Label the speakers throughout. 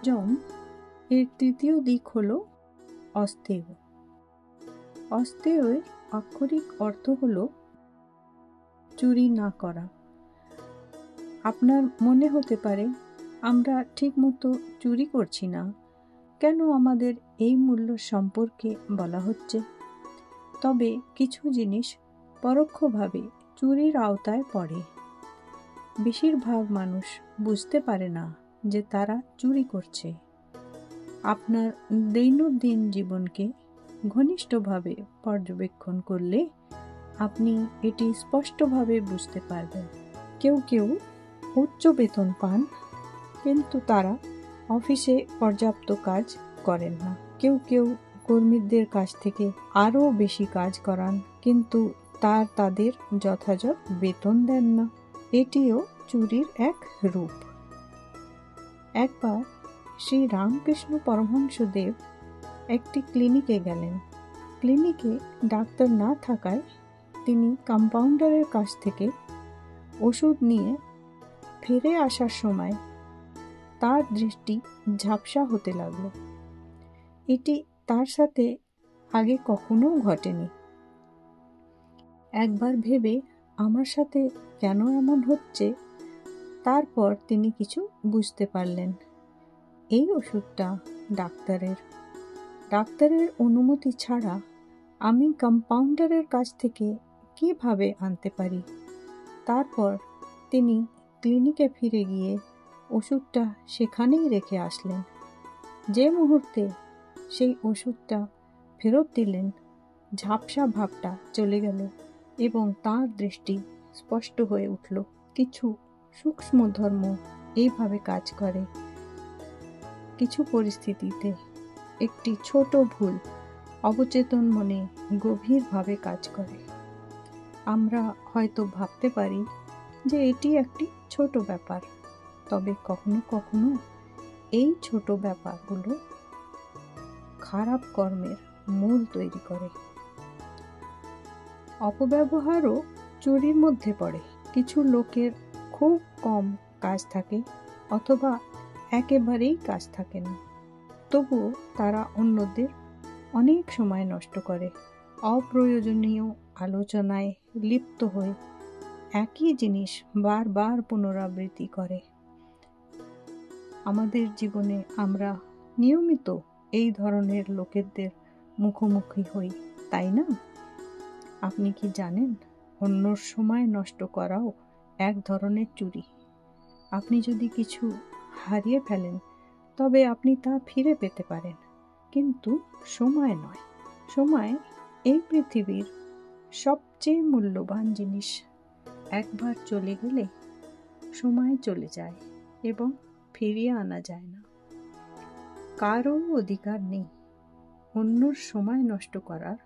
Speaker 1: যম এর তৃতীয় দিক হলো অস্তেয়। অস্তেয়ের আক্ষরিক অর্থ হলো চুরি না করা। আপনার মনে হতে পারে, আমরা ঠিকমতো চুরি করছি না, কেন আমাদের এই মূল্য সম্পর্কে বলা হচ্ছে? তবে কিছু জিনিস পরোক্ষভাবে চুরির আওতায় পড়ে। বেশিরভাগ মানুষ বুঝতে পারে না যে তারা চুরি করছে। আপনার দৈনন্দিন জীবনকে ঘনিষ্ঠভাবে পর্যবেক্ষণ করলে আপনি এটি স্পষ্টভাবে বুঝতে পারবেন। কেউ কেউ উচ্চ বেতন পান, কিন্তু তারা অফিসে পর্যাপ্ত কাজ করেন না। কেউ কেউ কর্মীদের কাছ থেকে আরও বেশি কাজ করান, কিন্তু তাদের যথাযথ বেতন দেন না। এটিও চুরির এক রূপ। একবার শ্রী রামকৃষ্ণ পরমহংসদেব একটি ক্লিনিকে গেলেন। ক্লিনিকে ডাক্তার না থাকায় তিনি কম্পাউন্ডারের কাছ থেকে ওষুধ নিয়ে ফিরে আসার সময় তার দৃষ্টি ঝাপসা হতে লাগলো। এটি তার সাথে আগে কখনো ঘটেনি। একবার ভেবে আমার সাথে কেন এমন হচ্ছে, তারপর তিনি কিছু বুঝতে পারলেন। এই ওষুধটা ডাক্তারের অনুমতি ছাড়া আমি কম্পাউন্ডারের কাছ থেকে কিভাবে আনতে পারি? তারপর তিনি ক্লিনিকে ফিরে গিয়ে ওষুধটা সেখানেই রেখে আসলেন। যে মুহূর্তে সেই ওষুধটা ফেরত দিলেন, ঝাপসা ভাবটা চলে গেল এবং তার দৃষ্টি স্পষ্ট হয়ে উঠল। কিছু সূক্ষ্ম ধর্ম এইভাবে কাজ করে। কিছু পরিস্থিতিতে একটি ছোট ভুল অবচেতন মনে গভীরভাবে কাজ করে। আমরা হয়তো ভাবতে পারি যে এটি একটি ছোট ব্যাপার, তবে কখনো কখনো এই ছোট ব্যাপারগুলো খারাপ কর্মের মূল তৈরি করে। অপব্যবহারও চুরির মধ্যে পড়ে। কিছু লোকের খুব কম কাজ থাকে অথবা একেবারেই কাজ থাকে না, তবুও তারা অন্যদের অনেক সময় নষ্ট করে। অপ্রয়োজনীয় আলোচনায় লিপ্ত হয়ে একই জিনিস বারবার পুনরাবৃত্তি করে। আমাদের জীবনে আমরা নিয়মিত এই ধরনের লোকেদের মুখোমুখি হই, তাই না? আপনি কি জানেন, অন্যর সময় নষ্ট করাও এক ধরনের চুরি। আপনি যদি কিছু হারিয়ে ফেলেন, তবে আপনি তা ফিরে পেতে পারেন, কিন্তু সময় নয়। সময় এই পৃথিবীর সবচেয়ে মূল্যবান জিনিস। একবার চলে গেলে সময় চলে যায় এবং ফিরিয়ে আনা যায় না। কারও অধিকার নেই অন্যর সময় নষ্ট করার,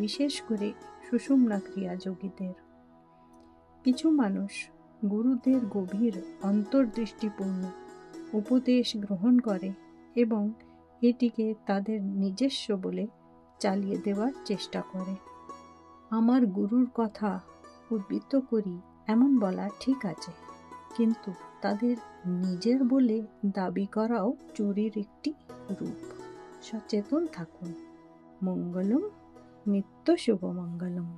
Speaker 1: বিশেষ করে সুষুম্না ক্রিয়া যোগীদের। কিছু মানুষ গুরুদের গভীর অন্তর্দৃষ্টিপূর্ণ উপদেশ গ্রহণ করে এবং এটিকে তাদের নিজস্ব বলে চালিয়ে দেওয়ার চেষ্টা করে। আমার গুরুর কথা উদ্ধৃত করি এমন বলা ঠিক আছে, কিন্তু তাদের নিজের বলে দাবি করাও চুরির একটি রূপ। সচেতন থাকুন। মঙ্গলম, নিত্য শুভ মঙ্গলম।